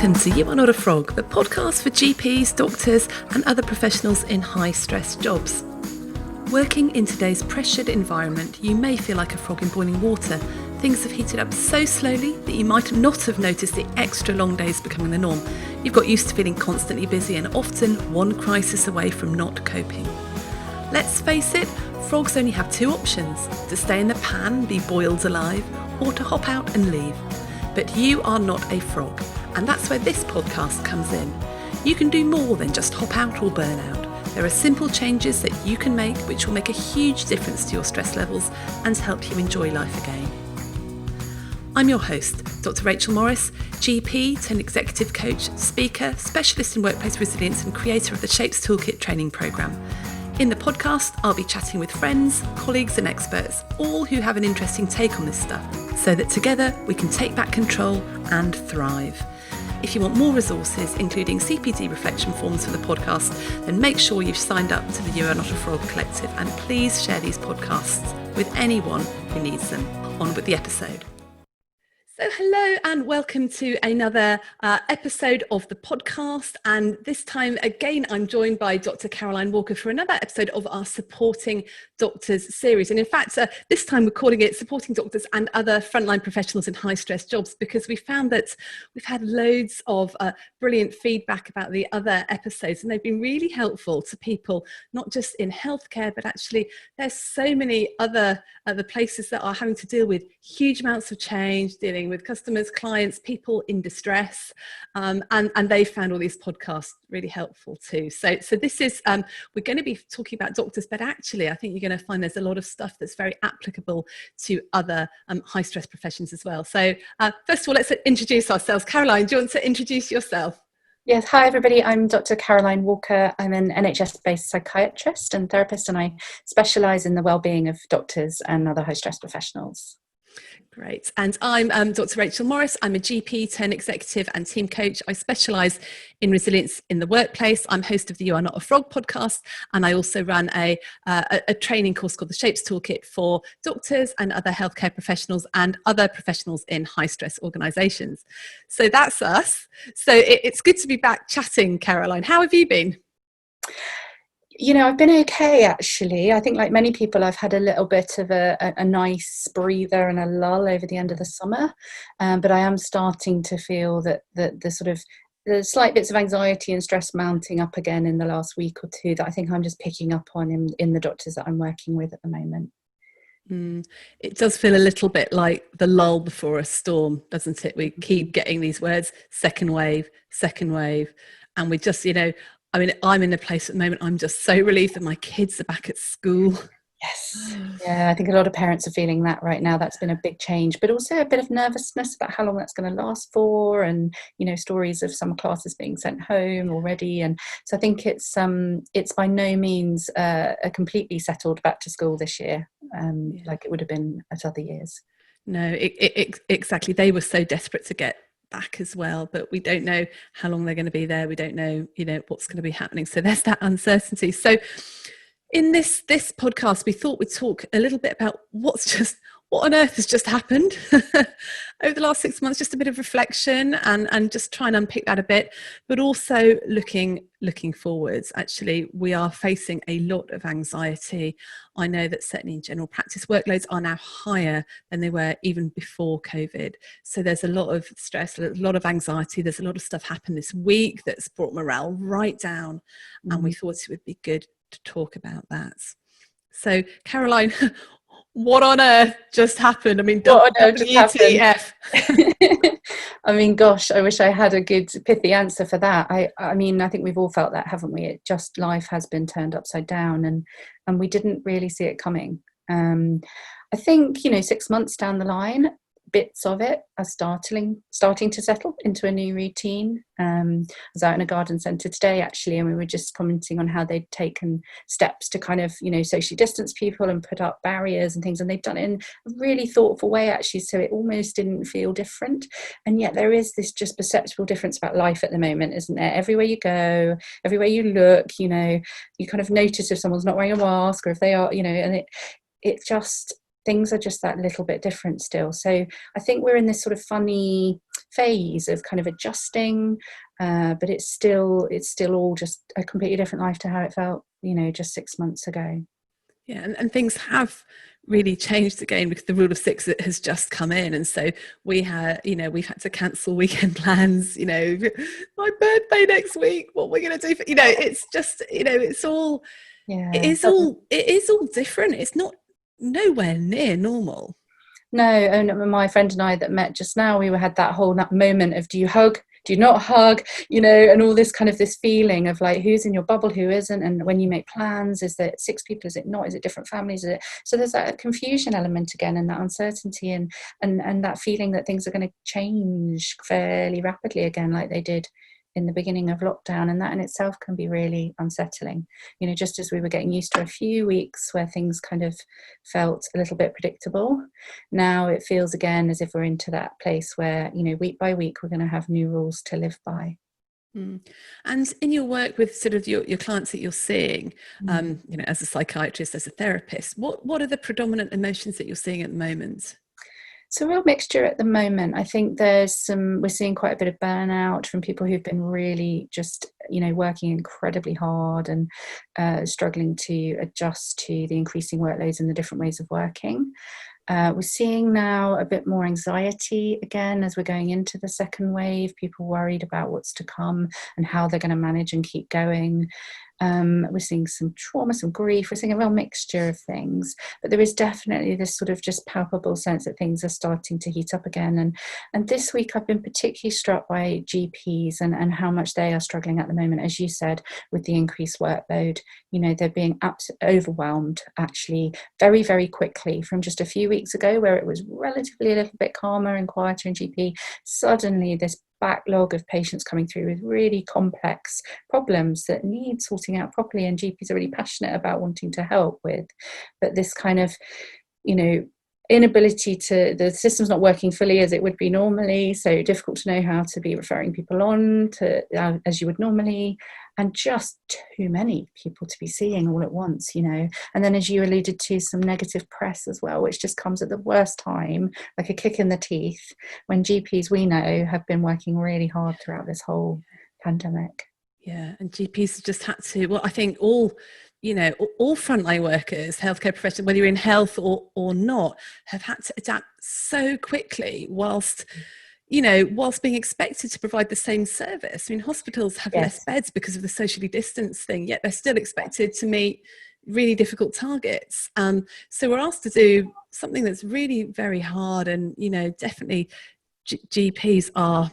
Welcome to You Are Not a Frog, the podcast for GPs, doctors and other professionals in high-stress jobs. Working in today's pressured environment, you may feel like a frog in boiling water. Things have heated up so slowly that you might not have noticed the extra long days becoming the norm. You've got used to feeling constantly busy and often one crisis away from not coping. Let's face it, frogs only have two options: to stay in the pan, be boiled alive, or to hop out and leave. But you are not a frog, and that's where this podcast comes in. You can do more than just hop out or burn out. There are simple changes that you can make which will make a huge difference to your stress levels and help you enjoy life again. I'm your host, Dr. Rachel Morris, GP, turned executive coach, speaker, specialist in workplace resilience and creator of the Shapes Toolkit training programme. In the podcast, I'll be chatting with friends, colleagues and experts, all who have an interesting take on this stuff, so that together we can take back control and thrive. If you want more resources, including CPD reflection forms for the podcast, then make sure you've signed up to the You Are Not a Frog Collective, and please share these podcasts with anyone who needs them. On with the episode. So hello and welcome to another episode of the podcast, and this time again I'm joined by Dr. Caroline Walker for another episode of our Supporting Doctors series. And in fact this time we're calling it Supporting Doctors and Other Frontline Professionals in High Stress Jobs, because we found that we've had loads of brilliant feedback about the other episodes, and they've been really helpful to people not just in healthcare, but actually there's so many other places that are having to deal with huge amounts of change, dealing with customers, clients, people in distress, and they found all these podcasts really helpful too. So this is we're going to be talking about doctors, but actually I think you're going to find there's a lot of stuff that's very applicable to other high stress professions as well. So first of all, let's introduce ourselves. Caroline, do you want to introduce yourself? Yes, hi everybody, I'm Dr. Caroline Walker. I'm an NHS-based psychiatrist and therapist, and I specialise in the well-being of doctors and other high-stress professionals. Great. And I'm Dr. Rachel Morris. I'm a GP turned executive and team coach. I specialise in resilience in the workplace. I'm host of the You Are Not a Frog podcast, and I also run a training course called the Shapes Toolkit for doctors and other healthcare professionals and other professionals in high stress organisations. So that's us. So it's good to be back chatting, Caroline. How have you been? You know, I've been okay, actually. I think like many people, I've had a little bit of a nice breather and a lull over the end of the summer. But I am starting to feel that the slight bits of anxiety and stress mounting up again in the last week or two that I think I'm just picking up on in the doctors that I'm working with at the moment. It does feel a little bit like the lull before a storm, doesn't it? We keep getting these words, second wave, and we just, I mean, I'm in a place at the moment, I'm just so relieved that my kids are back at school. Yes. Yeah, I think a lot of parents are feeling that right now. That's been a big change, but also a bit of nervousness about how long that's going to last for, and, stories of some classes being sent home already. And so I think it's by no means a completely settled back to school this year, like it would have been at other years. No, exactly. They were so desperate to get back as well, but we don't know how long they're going to be there. We don't know, what's going to be happening. So there's that uncertainty. So in this podcast, we thought we'd talk a little bit about what on earth has just happened over the last 6 months, just a bit of reflection and just try and unpick that a bit, but also looking forwards. Actually, we are facing a lot of anxiety. I know that certainly in general practice, workloads are now higher than they were even before COVID. So there's a lot of stress, a lot of anxiety. There's a lot of stuff happened this week that's brought morale right down. And we thought it would be good to talk about that. So Caroline, what on earth just happened? I mean, WTF? I mean, gosh, I wish I had a good pithy answer for that. I mean, I think we've all felt that, haven't we? It just, life has been turned upside down, and we didn't really see it coming. I think, 6 months down the line, bits of it are starting to settle into a new routine. I was out in a garden centre today, actually, and we were just commenting on how they'd taken steps to kind of, socially distance people and put up barriers and things, and they've done it in a really thoughtful way, actually, so it almost didn't feel different. And yet there is this just perceptible difference about life at the moment, isn't there? Everywhere you go, everywhere you look, you kind of notice if someone's not wearing a mask, or if they are, and it just, things are just that little bit different still. So I think we're in this sort of funny phase of kind of adjusting, but it's still all just a completely different life to how it felt, just 6 months ago. Yeah, and things have really changed again because the rule of six has just come in, and so we've had to cancel weekend plans. My birthday next week, what we're going to do for, it's just, it's all, it is all different. It's not nowhere near normal. No, and my friend and I that met just now, we had that moment of, do you hug? Do you not hug? And all this kind of this feeling of like, who's in your bubble, who isn't? And when you make plans, is there 6 people? Is it not? Is it different families? So there's that confusion element again, and that uncertainty, and that feeling that things are going to change fairly rapidly again, like they did in the beginning of lockdown, and that in itself can be really unsettling. Just as we were getting used to a few weeks where things kind of felt a little bit predictable, now it feels again as if we're into that place where, week by week we're going to have new rules to live by. And in your work with sort of your clients that you're seeing, as a psychiatrist, as a therapist, what are the predominant emotions that you're seeing at the moment? It's a real mixture at the moment. I think we're seeing quite a bit of burnout from people who've been really just, working incredibly hard and struggling to adjust to the increasing workloads and the different ways of working. We're seeing now a bit more anxiety again as we're going into the second wave, people worried about what's to come and how they're going to manage and keep going. We're seeing some trauma, some grief. We're seeing a real mixture of things, but there is definitely this sort of just palpable sense that things are starting to heat up again. And this week I've been particularly struck by GPs and how much they are struggling at the moment, as you said, with the increased workload. They're being overwhelmed actually very, very quickly from just a few weeks ago where it was relatively a little bit calmer and quieter in GP. Suddenly this backlog of patients coming through with really complex problems that need sorting out properly, and GPs are really passionate about wanting to help with, but this kind of inability the system's not working fully as it would be normally, so difficult to know how to be referring people on to as you would normally, and just too many people to be seeing all at once, and then, as you alluded to, some negative press as well, which just comes at the worst time, like a kick in the teeth, when GPs we know have been working really hard throughout this whole pandemic. Yeah, and GPs have just had to, I think all frontline workers, healthcare professionals, whether you're in health or not, have had to adapt so quickly whilst being expected to provide the same service. I mean, hospitals have less beds because of the socially distanced thing, yet they're still expected to meet really difficult targets. So we're asked to do something that's really very hard, and, definitely GPs are,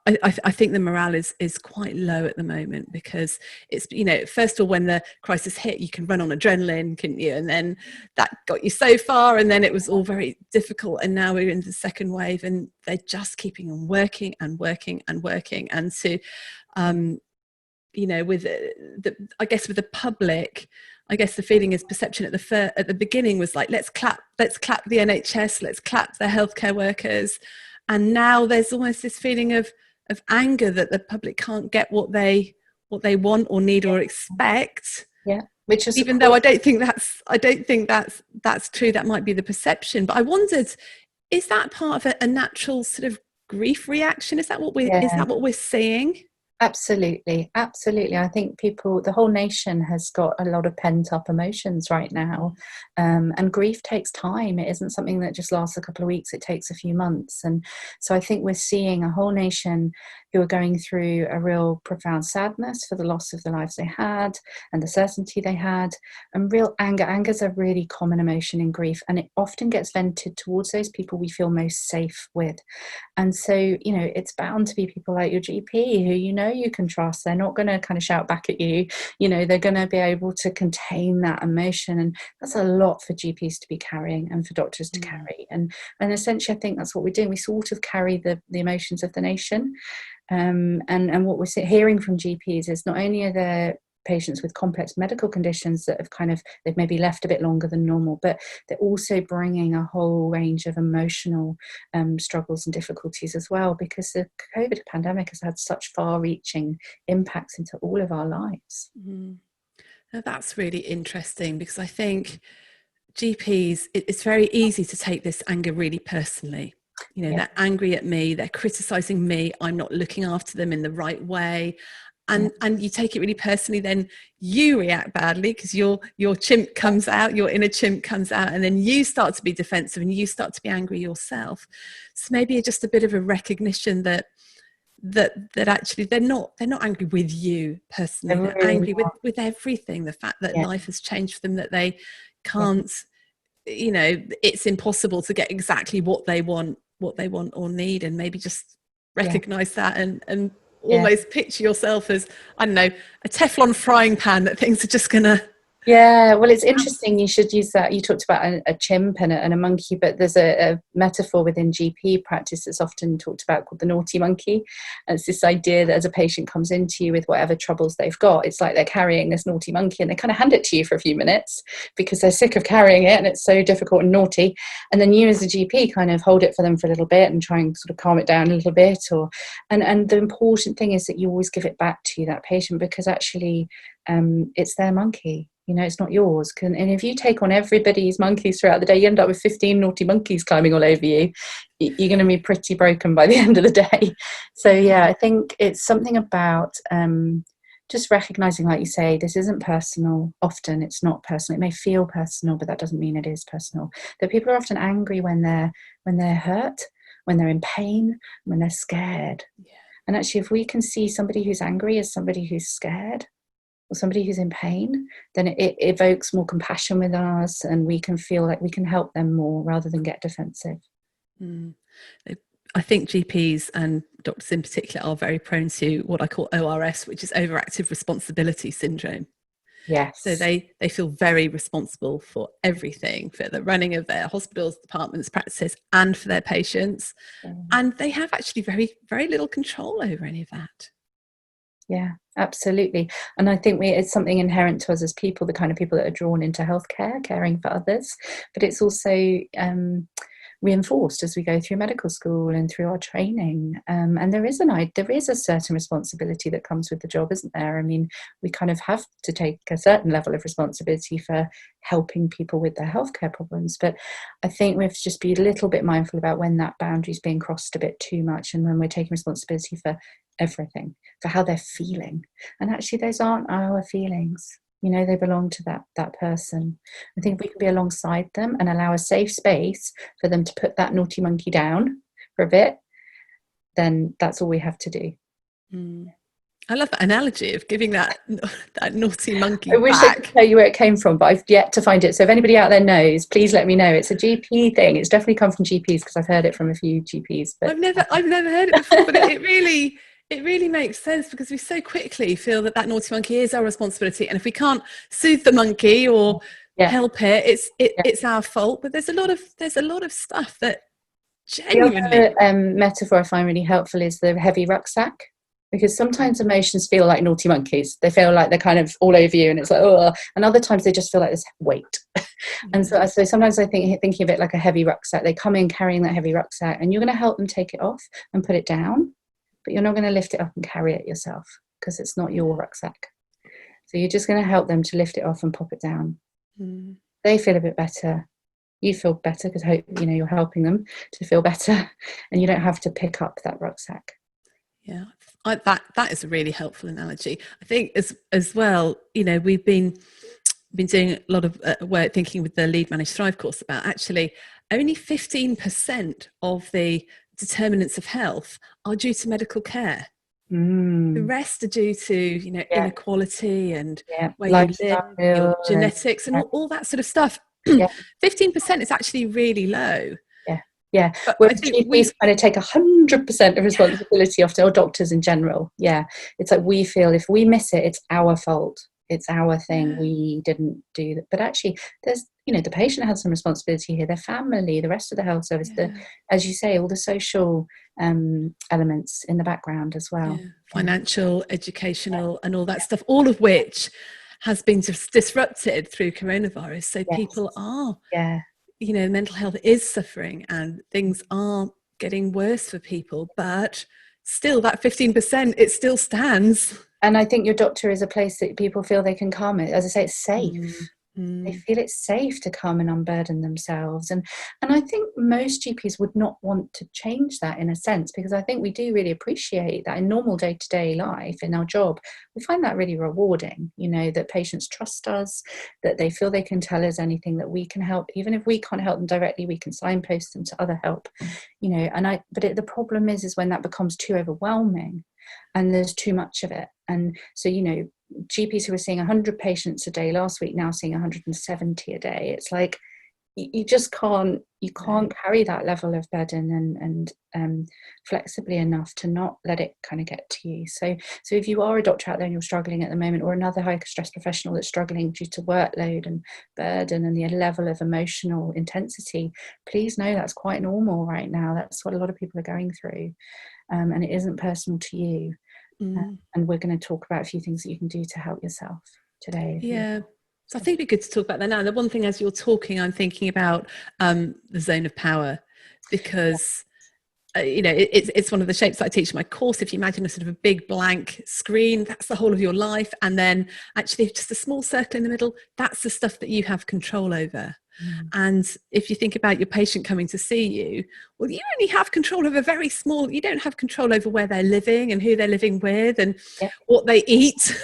I think the morale is quite low at the moment, because it's, first of all, when the crisis hit, you can run on adrenaline, couldn't you? And then that got you so far, and then it was all very difficult. And now we're in the second wave, and they're just keeping on working and working and working. And to, with I guess with the public, I guess the feeling is perception at the beginning was like, let's clap the NHS, let's clap the healthcare workers. And now there's almost this feeling of anger that the public can't get what they want or need or expect. Yeah, which is, even though I don't think that's true. That might be the perception. But I wondered, is that part of a natural sort of grief reaction? Is that what we're seeing? Absolutely. I think the whole nation has got a lot of pent up emotions right now. And grief takes time. It isn't something that just lasts a couple of weeks. It takes a few months. And so I think we're seeing a whole nation who are going through a real profound sadness for the loss of the lives they had and the certainty they had, and real anger. Anger is a really common emotion in grief, and it often gets vented towards those people we feel most safe with. And so, it's bound to be people like your GP who you can trust. They're not going to kind of shout back at you. They're going to be able to contain that emotion, and that's a lot for GPs to be carrying and for doctors to carry. And essentially, I think that's what we're doing. We sort of carry the emotions of the nation. And what we're hearing from GPs is not only are there patients with complex medical conditions that they've maybe left a bit longer than normal, but they're also bringing a whole range of emotional struggles and difficulties as well, because the COVID pandemic has had such far-reaching impacts into all of our lives. Mm-hmm. Now that's really interesting, because I think GPs, it's very easy to take this anger really personally. They're angry at me, they're criticizing me, I'm not looking after them in the right way. And you take it really personally, then you react badly because your chimp comes out, your inner chimp comes out, and then you start to be defensive and you start to be angry yourself. So maybe just a bit of a recognition that actually they're not angry with you personally, they're angry with everything, the fact that life has changed for them, that they can't, it's impossible to get exactly what they want or need, and maybe just recognize that and almost picture yourself as, I don't know, a Teflon frying pan that things are just gonna. Yeah, well, it's interesting you should use that. You talked about a chimp and a monkey, but there's a metaphor within GP practice that's often talked about called the naughty monkey. And it's this idea that as a patient comes into you with whatever troubles they've got, it's like they're carrying this naughty monkey and they kind of hand it to you for a few minutes because they're sick of carrying it and it's so difficult and naughty. And then you as a GP kind of hold it for them for a little bit and try and sort of calm it down a little bit. And the important thing is that you always give it back to that patient, because actually it's their monkey. It's not yours. And if you take on everybody's monkeys throughout the day, you end up with 15 naughty monkeys climbing all over you. You're going to be pretty broken by the end of the day. So, I think it's something about just recognizing, like you say, this isn't personal. Often it's not personal. It may feel personal, but that doesn't mean it is personal. That people are often angry when they're hurt, when they're in pain, when they're scared. Yeah. And actually, if we can see somebody who's angry as somebody who's scared, or somebody who's in pain, then it evokes more compassion with us, and we can feel like we can help them more rather than get defensive. I think GPs and doctors in particular are very prone to what I call ORS, which is overactive responsibility syndrome. Yes. So they feel very responsible for everything, for the running of their hospitals, departments, practices, and for their patients. And they have actually very, very little control over any of that. Yeah, absolutely. And I think it's something inherent to us as people, the kind of people that are drawn into healthcare, caring for others. But it's also reinforced as we go through medical school and through our training. And there is a certain responsibility that comes with the job, isn't there? I mean, we kind of have to take a certain level of responsibility for helping people with their healthcare problems. But I think we have to just be a little bit mindful about when that boundary is being crossed a bit too much, and when we're taking responsibility for everything, for how they're feeling. And actually, those aren't our feelings. They belong to that person. I think if we can be alongside them and allow a safe space for them to put that naughty monkey down for a bit, then that's all we have to do. I love that analogy of giving that naughty monkey I wish back. I could tell you where it came from, but I've yet to find it. So if anybody out there knows, please let me know. It's a GP thing. It's definitely come from GPs, because I've heard it from a few GPs. But I've never heard it before, but it really makes sense, because we so quickly feel that naughty monkey is our responsibility, and if we can't soothe the monkey or help it, it's our fault. But there's a lot of stuff that genuinely. The other metaphor I find really helpful is the heavy rucksack, because sometimes emotions feel like naughty monkeys. They feel like they're kind of all over you, and it's like, oh, and other times they just feel like this weight. And so sometimes I think thinking of it like a heavy rucksack. They come in carrying that heavy rucksack, and you're going to help them take it off and put it down. But you're not going to lift it up and carry it yourself, because it's not your rucksack. So you're just going to help them to lift it off and pop it down. They feel a bit better. You feel better because you're helping them to feel better, and you don't have to pick up that rucksack. Yeah, that is a really helpful analogy. I think as well, we've been doing a lot of work thinking with the Lead Manage Thrive course about actually only 15% of the determinants of health are due to medical care. The rest are due to inequality and where lifestyle, you live, your genetics, and all that sort of stuff. 15% is actually really low. Yeah, where GPs kind of take 100% of responsibility often, or doctors in general. Yeah, it's like we feel if we miss it, it's our fault. It's our thing. We didn't do that. But actually, there's the patient has some responsibility here. Their family, the rest of the health service, as you say, all the social elements in the background as well. Financial, educational, and all that stuff. All of which has been disrupted through coronavirus. So people are. Mental health is suffering and things are getting worse for people, but still that 15%, it still stands. And I think your doctor is a place that people feel they can come. As I say, it's safe. They feel it's safe to come and unburden themselves. And I think most GPs would not want to change that in a sense, because I think we do really appreciate that in normal day-to-day life, in our job, we find that really rewarding, that patients trust us, that they feel they can tell us anything, that we can help. Even if we can't help them directly, we can signpost them to other help, the problem is when that becomes too overwhelming and there's too much of it. And so, GPs who were seeing 100 patients a day last week now seeing 170 a day. It's like you just can't carry that level of burden and flexibly enough to not let it kind of get to you. So if you are a doctor out there and you're struggling at the moment, or another high stress professional that's struggling due to workload and burden and the level of emotional intensity, please know that's quite normal right now. That's what a lot of people are going through, and it isn't personal to you. And we're going to talk about a few things that you can do to help yourself today. Yeah. So I think it'd be good to talk about that now. The one thing as you're talking, I'm thinking about the zone of power, because it's one of the shapes that I teach in my course. If you imagine a sort of a big blank screen, that's the whole of your life. And then actually just a small circle in the middle, that's the stuff that you have control over. And if you think about your patient coming to see you, well, you only have control over very small, you don't have control over where they're living and who they're living with and what they eat,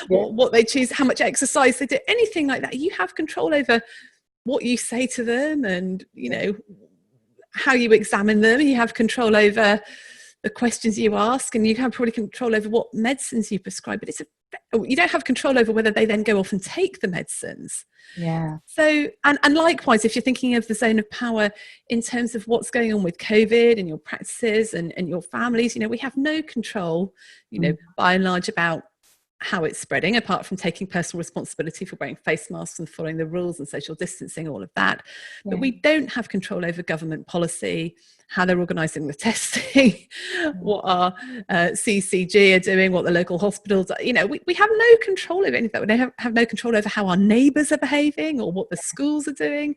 what they choose, how much exercise they do, anything like that. You have control over what you say to them and, how you examine them, and you have control over the questions you ask, and you have probably control over what medicines you prescribe, but you don't have control over whether they then go off and take the medicines. Yeah. So, and likewise, if you're thinking of the zone of power in terms of what's going on with COVID and your practices and your families, we have no control, by and large, about how it's spreading, apart from taking personal responsibility for wearing face masks and following the rules and social distancing, all of that. But we don't have control over government policy, how they're organising the testing, what our CCG are doing, what the local hospitals are. We have no control over anything. We don't have no control over how our neighbours are behaving or what the schools are doing.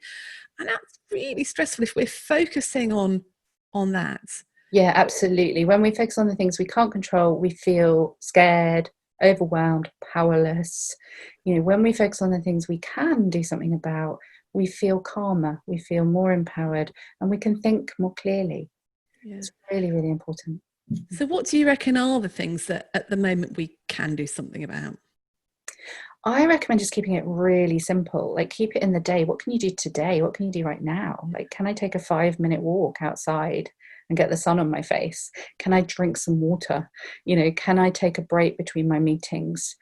And that's really stressful if we're focusing on that. Yeah, absolutely. When we focus on the things we can't control, we feel scared, overwhelmed, powerless. When we focus on the things we can do something about, we feel calmer, we feel more empowered, and we can think more clearly. It's really, really important. So what do you reckon are the things that at the moment we can do something about? I recommend just keeping it really simple. Like, keep it in the day. What can you do today? What can you do right now? Like, can I take a 5-minute walk outside and get the sun on my face? Can I drink some water? Can I take a break between my meetings?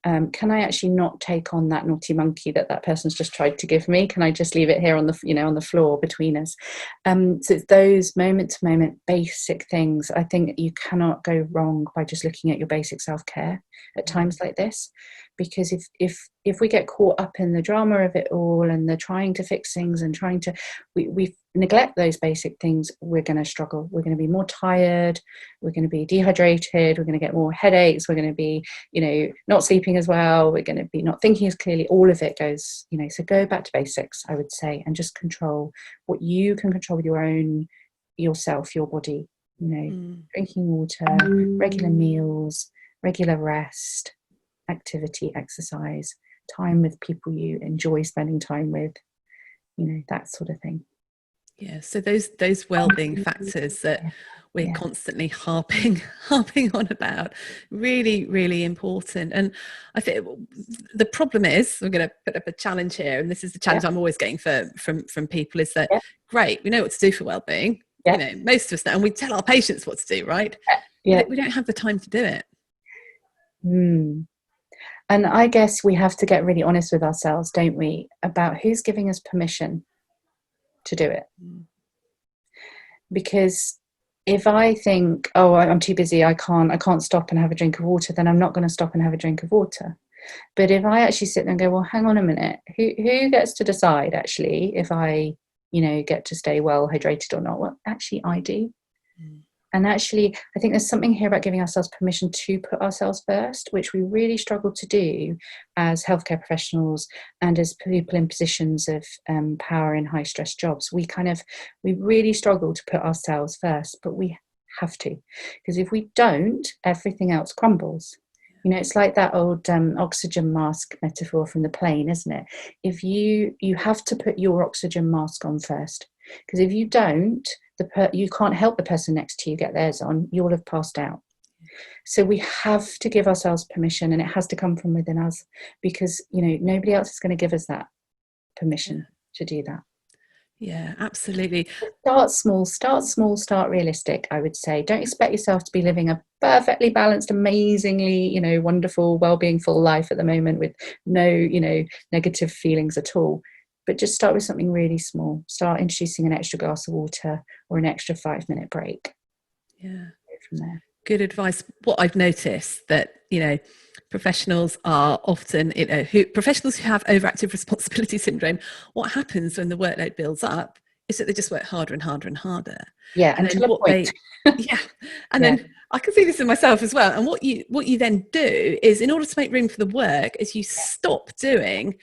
Can I actually not take on that naughty monkey that person's just tried to give me? Can I just leave it here on the floor between us? So it's those moment to moment basic things. I think you cannot go wrong by just looking at your basic self-care at times like this, because if we get caught up in the drama of it all and the trying to fix things and we neglect those basic things, we're going to struggle. We're going to be more tired, we're going to be dehydrated, we're going to get more headaches, we're going to be not sleeping as well, we're going to be not thinking as clearly. All of it goes, so go back to basics, I would say, and just control what you can control with yourself, your body. Drinking water, regular meals, regular rest, activity, exercise, time with people you enjoy spending time with, that sort of thing. Yeah, so those well-being factors that we're constantly harping on about, really, really important. And I think the problem is, we're going to put up a challenge here, and this is the challenge I'm always getting from people, is that great, we know what to do for well-being. Most of us know, and we tell our patients what to do, right? But we don't have the time to do it. And I guess we have to get really honest with ourselves, don't we, about who's giving us permission to do it. Because if I think, oh, I'm too busy, I can't stop and have a drink of water, then I'm not going to stop and have a drink of water. But if I actually sit there and go, well, hang on a minute, who gets to decide actually if I get to stay well hydrated or not? Well, actually I do. And actually, I think there's something here about giving ourselves permission to put ourselves first, which we really struggle to do as healthcare professionals and as people in positions of power in high stress jobs. We really struggle to put ourselves first, but we have to, because if we don't, everything else crumbles. You know, it's like that old oxygen mask metaphor from the plane, isn't it? If you have to put your oxygen mask on first, because if you don't, you can't help the person next to you get theirs on. You'll have passed out. So we have to give ourselves permission, and it has to come from within us, because, you know, nobody else is going to give us that permission to do that. Yeah, absolutely. Start small, start realistic, I would say. Don't expect yourself to be living a perfectly balanced, amazingly, you know, wonderful, well-being full life at the moment with no, you know, negative feelings at all. But just start with something really small. Start introducing an extra glass of water or an extra 5-minute break. Yeah. Go from there. Good advice. What I've noticed that, you know, professionals are often, you know, professionals who have overactive responsibility syndrome, what happens when the workload builds up is that they just work harder and harder and harder. Yeah, And until then a point. And then I can see this in myself as well. And what you then do is, in order to make room for the work, is you stop doing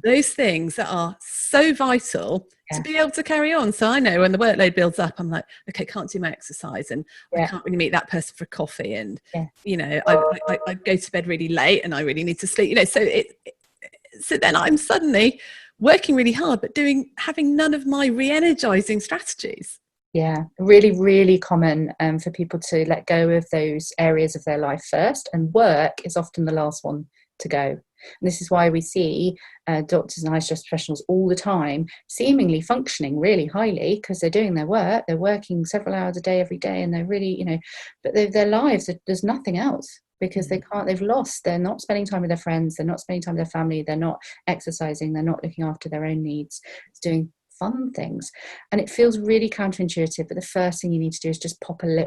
those things that are so vital to be able to carry on. So I know when the workload builds up, I'm like, okay, can't do my exercise, and I can't really meet that person for coffee, and you know, I go to bed really late, and I really need to sleep. You know, so then I'm suddenly working really hard, but having none of my re-energizing strategies. Yeah, really, really common for people to let go of those areas of their life first, and work is often the last one to go. And this is why we see doctors and high stress professionals all the time seemingly functioning really highly, because they're doing their work, they're working several hours a day every day, and they're really, you know, but their lives, there's nothing else, because they've lost, they're not spending time with their friends, they're not spending time with their family, they're not exercising, they're not looking after their own needs, it's doing fun things. And it feels really counterintuitive, but the first thing you need to do is just pop a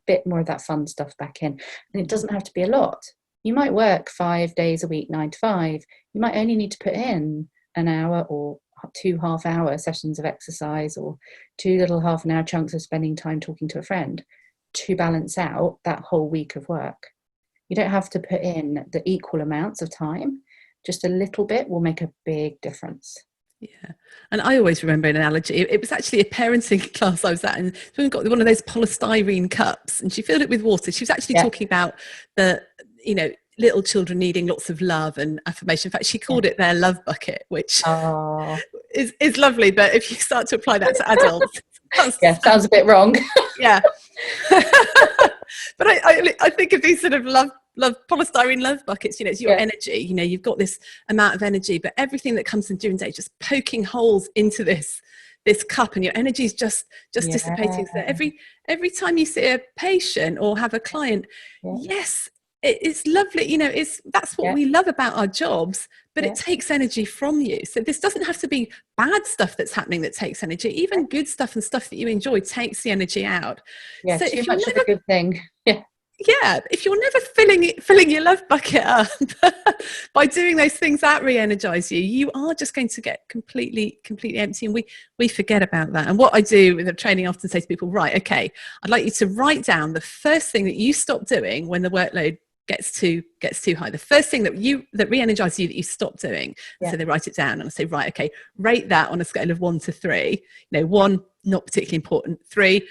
bit more of that fun stuff back in. And it doesn't have to be a lot. You might work 5 days a week, 9 to 5. You might only need to put in an hour or 2 half-hour sessions of exercise, or 2 little half-an-hour chunks of spending time talking to a friend, to balance out that whole week of work. You don't have to put in the equal amounts of time. Just a little bit will make a big difference. Yeah. And I always remember an analogy. It was actually a parenting class I was at, and we got one of those polystyrene cups, and she filled it with water. She was actually talking about the, you know, little children needing lots of love and affirmation. In fact, she called it their love bucket, which is lovely. But if you start to apply that to adults, sounds a bit wrong. But I think of these sort of love polystyrene love buckets. You know, it's your energy. You know, you've got this amount of energy, but everything that comes in during the day, just poking holes into this cup, and your energy is just dissipating. So every time you see a patient or have a client, it's lovely. You know, that's what we love about our jobs, but it takes energy from you. So this doesn't have to be bad stuff that's happening that takes energy. Even good stuff and stuff that you enjoy takes the energy out. Yeah, so too much of a good thing. Yeah, if you're never filling your love bucket up by doing those things that re-energize you, you are just going to get completely empty, and we forget about that. And what I do with the training, I often say to people, right, okay, I'd like you to write down the first thing that you stop doing when the workload gets too high, the first thing that re-energizes you that you stop doing. So they write it down, and I say, right, okay, rate that on a scale of 1 to 3. You know, 1, not particularly important; 3,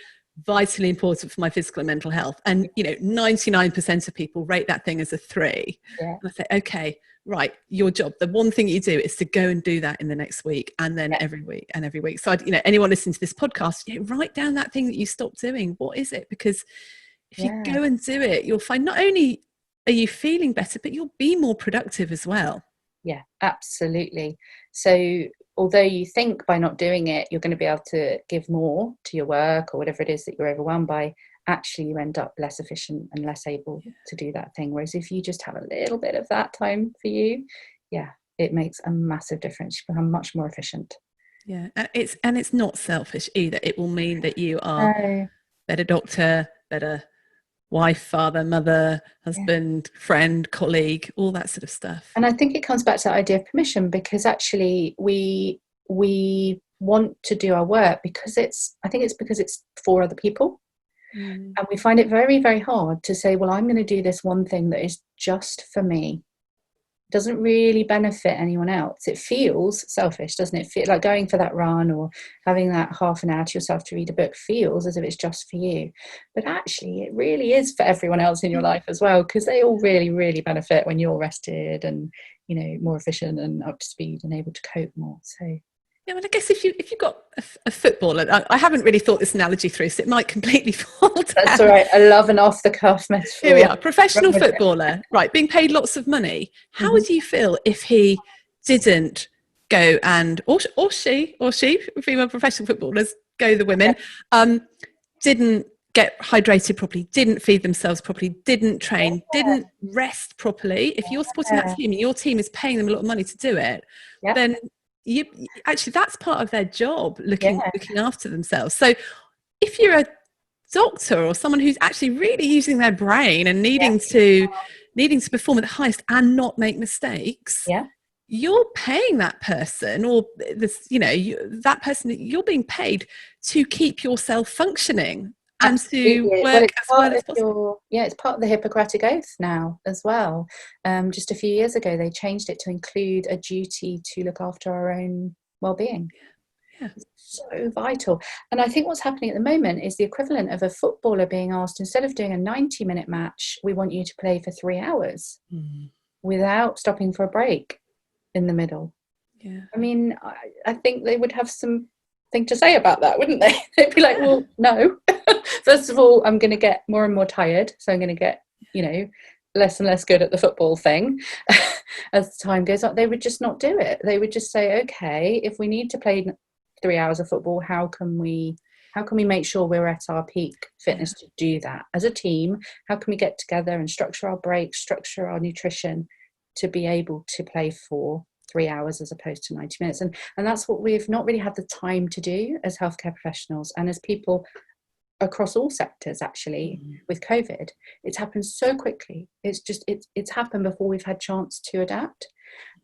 vitally important for my physical and mental health. And, you know, 99% of people rate that thing as a 3. And I say, okay, right, your job, the one thing you do is to go and do that in the next week, and then every week and every week. So you know, anyone listening to this podcast, you know, write down that thing that you stopped doing. What is it? Because if you go and do it, you'll find not only are you feeling better, but you'll be more productive as well. Yeah, absolutely. So although you think by not doing it you're going to be able to give more to your work or whatever it is that you're overwhelmed by, actually you end up less efficient and less able to do that thing. Whereas if you just have a little bit of that time for you, it makes a massive difference. You become much more efficient. Yeah, and it's not selfish either. It will mean that you are better doctor, better wife, father, mother, husband, friend, colleague, all that sort of stuff. And I think it comes back to that idea of permission, because actually we want to do our work because it's for other people. And we find it very, very hard to say, well, I'm going to do this one thing that is just for me. doesn't really benefit anyone else. It feels selfish, doesn't it? Feel like going for that run or having that half an hour to yourself to read a book feels as if it's just for you. But actually, it really is for everyone else in your life as well, because they all really, really benefit when you're rested and, you know, more efficient and up to speed and able to cope more. So yeah, well, I guess if you've got a footballer, I haven't really thought this analogy through, so it might completely fall down. that's all right. I love an off-the-cuff metaphor. Here we are, professional footballer, right, being paid lots of money. How would you feel if he didn't go and, or she, female professional footballers, go the women, didn't get hydrated properly, didn't feed themselves properly, didn't train, didn't rest properly? If you're supporting that team and your team is paying them a lot of money to do it, then you actually, that's part of their job, looking after themselves. So if you're a doctor or someone who's actually really using their brain and needing to perform at the highest and not make mistakes, you're paying that person, or this, you know, that person, you're being paid to keep yourself functioning and to work as well as possible. It's part of the Hippocratic Oath now as well. Just a few years ago, they changed it to include a duty to look after our own well-being. It's so vital. And I think what's happening at the moment is the equivalent of a footballer being asked, instead of doing a 90-minute match, we want you to play for 3 hours without stopping for a break in the middle. I mean, I think they would have something to say about that, wouldn't they? They'd be like, well, no. First of all, I'm going to get more and more tired, so I'm going to get, you know, less and less good at the football thing as time goes on. They would just not do it. They would just say, okay, if we need to play 3 hours of football, how can we make sure we're at our peak fitness to do that as a team? How can we get together and structure our breaks, structure our nutrition to be able to play for 3 hours as opposed to 90 minutes? And that's what we've not really had the time to do as healthcare professionals and as people across all sectors. Actually, with COVID, it's happened so quickly. It's happened before we've had chance to adapt,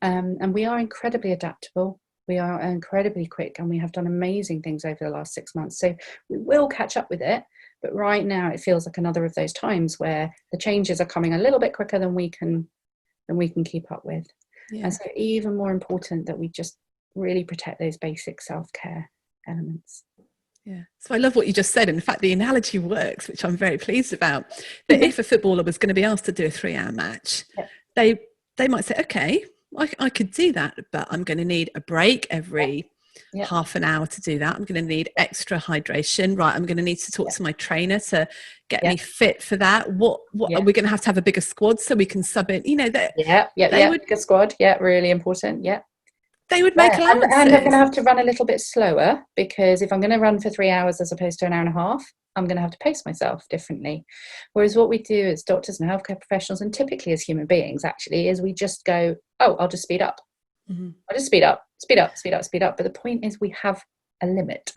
and we are incredibly adaptable. We are incredibly quick, and we have done amazing things over the last 6 months. So we will catch up with it. But right now, it feels like another of those times where the changes are coming a little bit quicker than we can keep up with. And so even more important that we just really protect those basic self-care elements. So I love what you just said. In fact, the analogy works, which I'm very pleased about. That if a footballer was going to be asked to do a 3-hour match, they might say, okay, I could do that, but I'm going to need a break every half an hour to do that. I'm going to need extra hydration. Right, I'm going to need to talk to my trainer to get me fit for that. What are we going to have a bigger squad so we can sub in? You know, bigger squad. Really important. They would make allowances. And I'm going to have to run a little bit slower, because if I'm going to run for 3 hours as opposed to an hour and a half, I'm going to have to pace myself differently. Whereas what we do as doctors and healthcare professionals, and typically as human beings actually, is we just go, oh, I'll just speed up. I'll just speed up. But the point is we have a limit.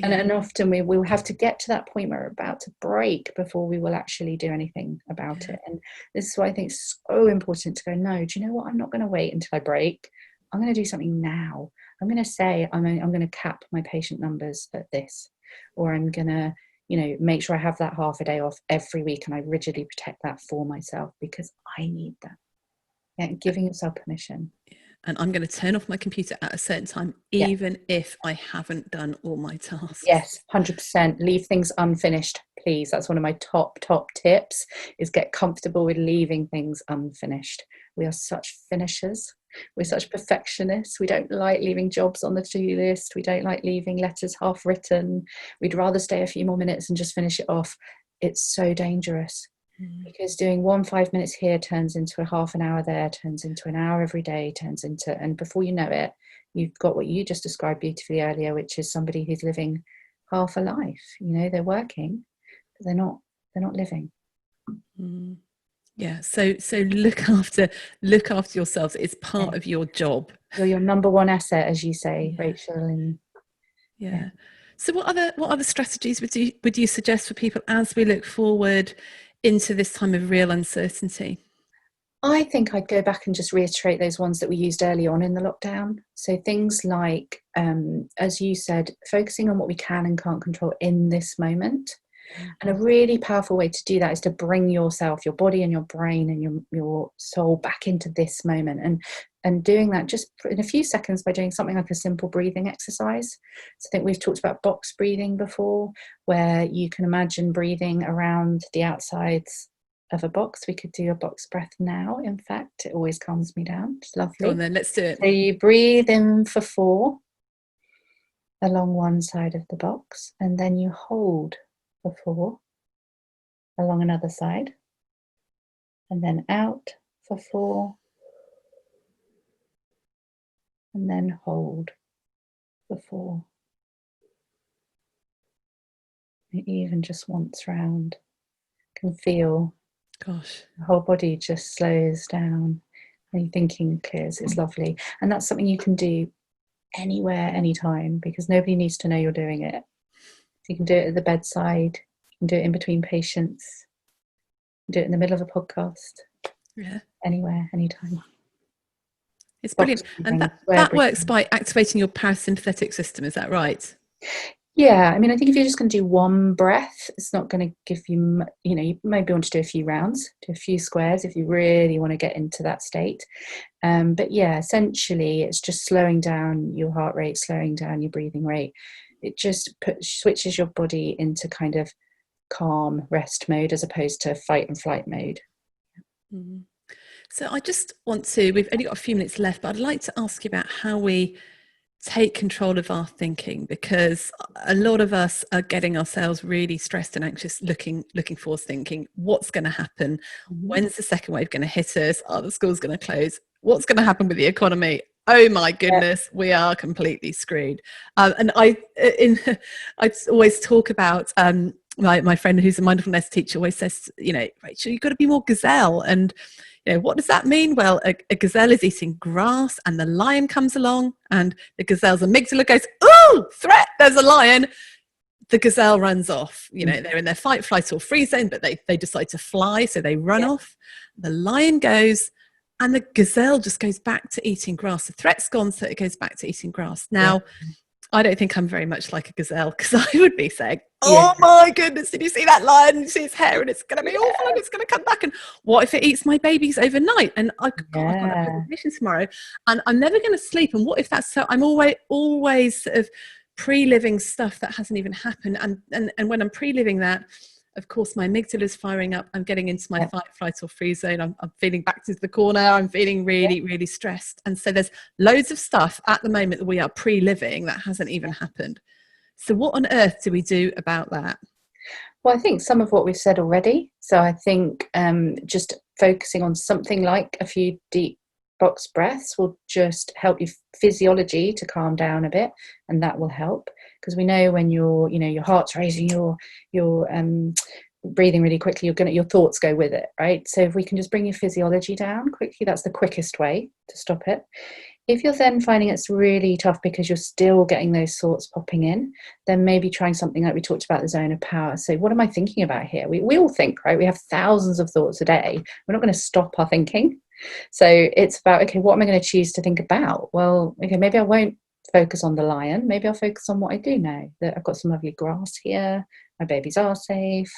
And often we will have to get to that point where we're about to break before we will actually do anything about it. And this is why I think it's so important to go, no, do you know what? I'm not going to wait until I break. I'm going to do something now. I'm going to say, I'm going to cap my patient numbers at this, or I'm going to, you know, make sure I have that half a day off every week, and I rigidly protect that for myself because I need that. Giving yourself permission. And I'm going to turn off my computer at a certain time, even if I haven't done all my tasks. Yes, 100%. Leave things unfinished, please. That's one of my top tips, is get comfortable with leaving things unfinished. We are such finishers. We're such perfectionists. We don't like leaving jobs on the to-do list. We don't like leaving letters half written. We'd rather stay a few more minutes and just finish it off. It's so dangerous. Because doing 5 minutes here turns into a half an hour there, turns into an hour every day, and before you know it, you've got what you just described beautifully earlier, which is somebody who's living half a life. You know, they're working, but they're not living. So look after yourselves. It's part of your job. You're your number one asset, as you say, Rachel. And so what other strategies would you suggest for people as we look forward into this time of real uncertainty? I think I'd go back and just reiterate those ones that we used early on in the lockdown. So things like, as you said, focusing on what we can and can't control in this moment. And a really powerful way to do that is to bring yourself, your body and your brain and your soul back into this moment. And doing that just in a few seconds by doing something like a simple breathing exercise. So I think we've talked about box breathing before, where you can imagine breathing around the outsides of a box. We could do a box breath now. In fact, it always calms me down. It's lovely. Go on then, let's do it. So you breathe in for 4 along one side of the box, and then you hold for 4 along another side, and then out for 4, and then hold for 4. And even just once round, can feel the whole body just slows down and your thinking clears. It's lovely. And that's something you can do anywhere, anytime, because nobody needs to know you're doing it. So you can do it at the bedside, you can do it in between patients, you can do it in the middle of a podcast. Yeah. Anywhere, anytime. It's brilliant. And that works by activating your parasympathetic system, is that right? Yeah, I mean, I think if you're just going to do one breath, it's not going to give you, you maybe want to do a few rounds, do a few squares if you really want to get into that state. But yeah, essentially, it's just slowing down your heart rate, slowing down your breathing rate. It just switches your body into kind of calm rest mode as opposed to fight and flight mode. Mm-hmm. So I just want to, we've only got a few minutes left, but I'd like to ask you about how we take control of our thinking, because a lot of us are getting ourselves really stressed and anxious, looking forward, thinking what's going to happen, when's the second wave going to hit us, are the schools going to close, what's going to happen with the economy, oh my goodness, we are completely screwed. And I always talk about my friend who's a mindfulness teacher always says, Rachel, you've got to be more gazelle. And what does that mean? Well, a gazelle is eating grass and the lion comes along and the gazelle's amygdala goes, oh, threat, there's a lion. The gazelle runs off. They're in their fight, flight or freeze zone, but they decide to fly, so they run off. The lion goes and the gazelle just goes back to eating grass. The threat's gone, so it goes back to eating grass. Now, I don't think I'm very much like a gazelle, because I would be saying, oh my goodness, did you see that lion? You see his hair, and it's going to be awful, and it's going to come back. And what if it eats my babies overnight? And I've got a presentation tomorrow, and I'm never going to sleep. And what if that's so? I'm always sort of pre-living stuff that hasn't even happened. And when I'm pre-living that, of course, my amygdala is firing up. I'm getting into my fight, flight or freeze zone. I'm feeling back to the corner. I'm feeling really, really stressed. And so there's loads of stuff at the moment that we are pre-living that hasn't even happened. So what on earth do we do about that? Well, I think some of what we've said already. So I think just focusing on something like a few deep box breaths will just help your physiology to calm down a bit, and that will help, because we know when your heart's racing, you're breathing really quickly, your thoughts go with it, right? So if we can just bring your physiology down quickly, that's the quickest way to stop it. If you're then finding it's really tough because you're still getting those thoughts popping in, then maybe trying something like we talked about, the zone of power. So what am I thinking about here? We all think, right? We have thousands of thoughts a day. We're not going to stop our thinking. So it's about, okay, what am I going to choose to think about? Well, okay, maybe I won't focus on the lion. Maybe I'll focus on what I do know, that I've got some lovely grass here, my babies are safe,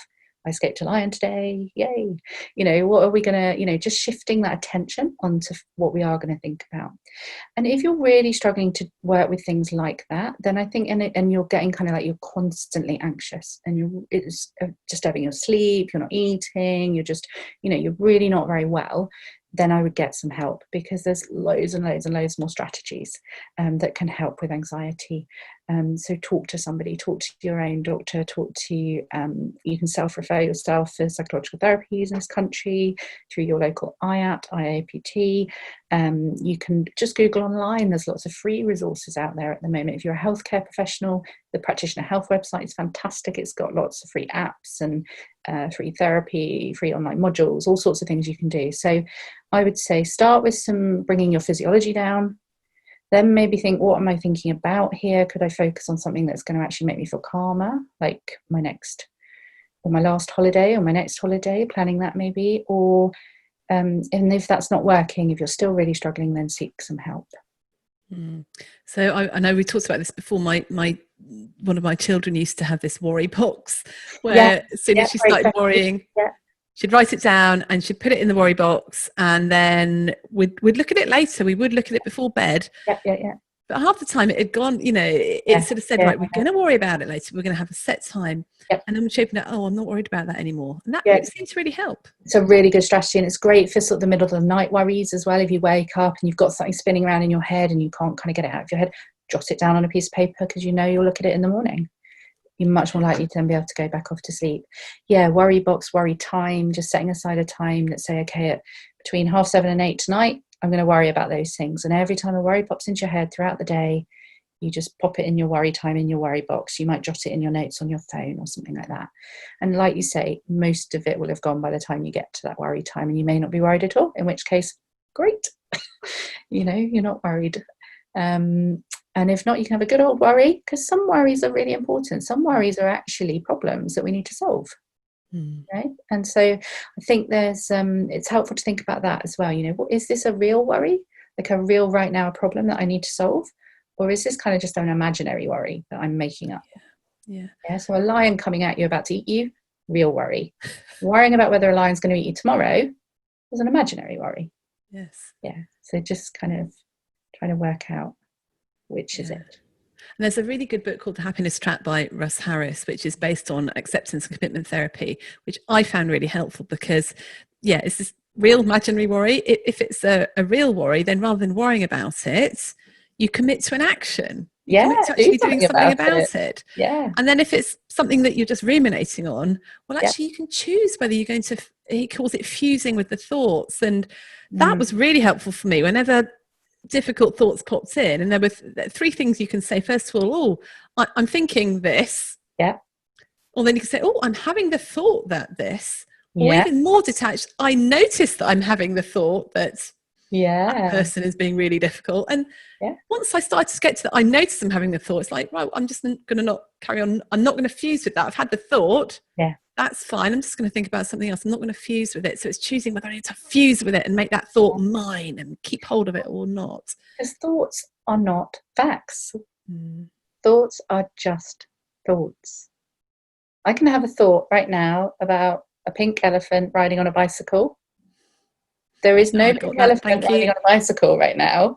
I escaped a lion today, yay. What are we going to, just shifting that attention onto what we are going to think about. And if you're really struggling to work with things like that, then I think, and you're getting kind of like you're constantly anxious, and it's disturbing your sleep, you're not eating, you're just, you're really not very well, then I would get some help, because there's loads and loads and loads more strategies that can help with anxiety. So talk to somebody, talk to your own doctor, you can self-refer yourself for psychological therapies in this country through your local IAPT. You can just Google online. There's lots of free resources out there at the moment. If you're a healthcare professional, the Practitioner Health website is fantastic. It's got lots of free apps and free therapy, free online modules, all sorts of things you can do. So I would say start with bringing your physiology down. Then maybe think, what am I thinking about here? Could I focus on something that's going to actually make me feel calmer, like my last holiday or my next holiday, planning that maybe, or and if that's not working, if you're still really struggling, then seek some help. So I know we talked about this before. My one of my children used to have this worry box where as soon as she started worrying, she'd write it down and she'd put it in the worry box, and then we'd look at it later. We would look at it before bed. But half the time it had gone, it sort of said, right, we're going to worry about it later. We're going to have a set time. And then when she opened it, I'm not worried about that anymore. And that seems to really help. It's a really good strategy, and it's great for sort of the middle of the night worries as well. If you wake up and you've got something spinning around in your head and you can't kind of get it out of your head, jot it down on a piece of paper, because you'll look at it in the morning. You're much more likely to then be able to go back off to sleep. Worry box, worry time, just setting aside a time. Let's say, okay, at between 7:30 and 8 tonight, I'm going to worry about those things. And every time a worry pops into your head throughout the day, you just pop it in your worry time in your worry box. You might jot it in your notes on your phone or something like that. And like you say, most of it will have gone by the time you get to that worry time, and you may not be worried at all, in which case, great. You're not worried. And if not, you can have a good old worry, because some worries are really important. Some worries are actually problems that we need to solve. Right? And so I think there's it's helpful to think about that as well. Is this a real worry, like a real right now problem that I need to solve, or is this kind of just an imaginary worry that I'm making up? So a lion coming at you about to eat you, real worry. Worrying about whether a lion's going to eat you tomorrow is an imaginary worry. So just kind of trying to work out which is it. And there's a really good book called The Happiness Trap by Russ, which is based on acceptance and commitment therapy, which I found really helpful, because it's this real imaginary worry. If it's a real worry, then rather than worrying about it, you commit to an action. You commit to actually doing something about it. And then if it's something that you're just ruminating on, well, actually you can choose whether you're going to, he calls it fusing with the thoughts. And that was really helpful for me whenever difficult thoughts popped in. And there were 3 things you can say. First of all, I'm thinking this. Or then you can say, I'm having the thought that this. Or even more detached, I notice that I'm having the thought that that person is being really difficult. And once I started to get to that, I noticed I'm having the thought. It's like, right, I'm just going to not carry on. I'm not going to fuse with that. I've had the thought. That's fine. I'm just going to think about something else. I'm not going to fuse with it. So it's choosing whether I need to fuse with it and make that thought mine and keep hold of it or not. Because thoughts are not facts. Thoughts are just thoughts. I can have a thought right now about a pink elephant riding on a bicycle. There is no pink elephant riding on a bicycle right now,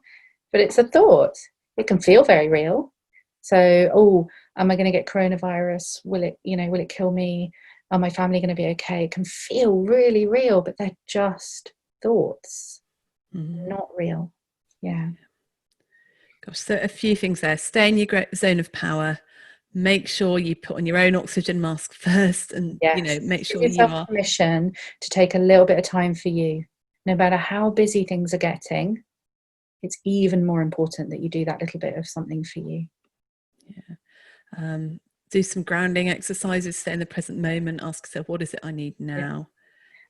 but it's a thought. It can feel very real. So, am I going to get coronavirus? Will it kill me? Are my family going to be okay? It can feel really real, but they're just thoughts, not real. Gosh, so a few things there. Stay in your zone of power. Make sure you put on your own oxygen mask first, and make sure you are permission to take a little bit of time for you. No matter how busy things are getting, it's even more important that you do that little bit of something for you. Do some grounding exercises, stay in the present moment, ask yourself, what is it I need now?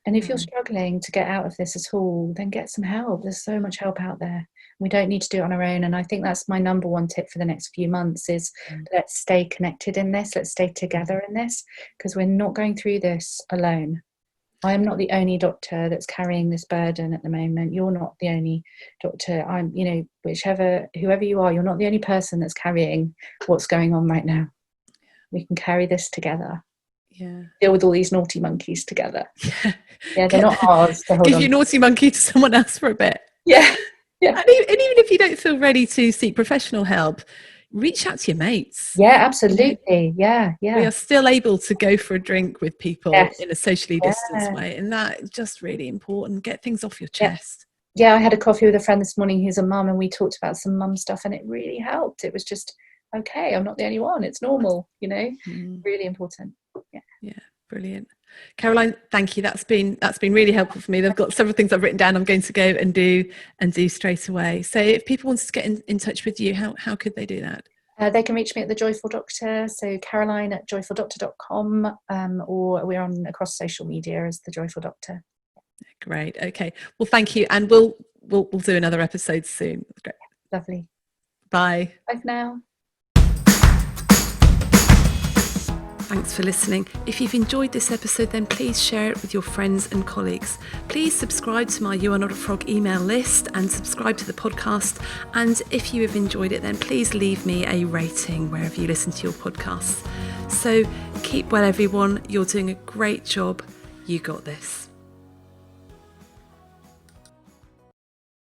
And if you're struggling to get out of this at all, then get some help. There's so much help out there. We don't need to do it on our own. And I think that's my number one tip for the next few months is let's stay connected in this. Let's stay together in this, because we're not going through this alone. I am not the only doctor that's carrying this burden at the moment. You're not the only doctor. I'm, whoever you are, you're not the only person that's carrying what's going on right now. We can carry this together. Deal with all these naughty monkeys together. They're not ours to hold on. Give your naughty monkey to someone else for a bit. And even if you don't feel ready to seek professional help, reach out to your mates. Absolutely. We are still able to go for a drink with people in a socially distanced way, and that is just really important. Get things off your chest. I had a coffee with a friend this morning who's a mum, and we talked about some mum stuff, and it really helped. It was just, okay, I'm not the only one, it's normal, really important. Brilliant. Caroline, thank you. That's been really helpful for me. I've got several things I've written down I'm going to go and do straight away. So if people wanted to get in touch with you, how could they do that? They can reach me at The Joyful Doctor, so Caroline@joyfuldoctor.com, or we're on across social media as The Joyful Doctor. Great. Okay. Well, thank you, and we'll do another episode soon. That's great. Lovely. Bye. Bye for now. Thanks for listening. If you've enjoyed this episode, then please share it with your friends and colleagues. Please subscribe to my You Are Not a Frog email list and subscribe to the podcast. And if you have enjoyed it, then please leave me a rating wherever you listen to your podcasts. So keep well, everyone. You're doing a great job. You got this.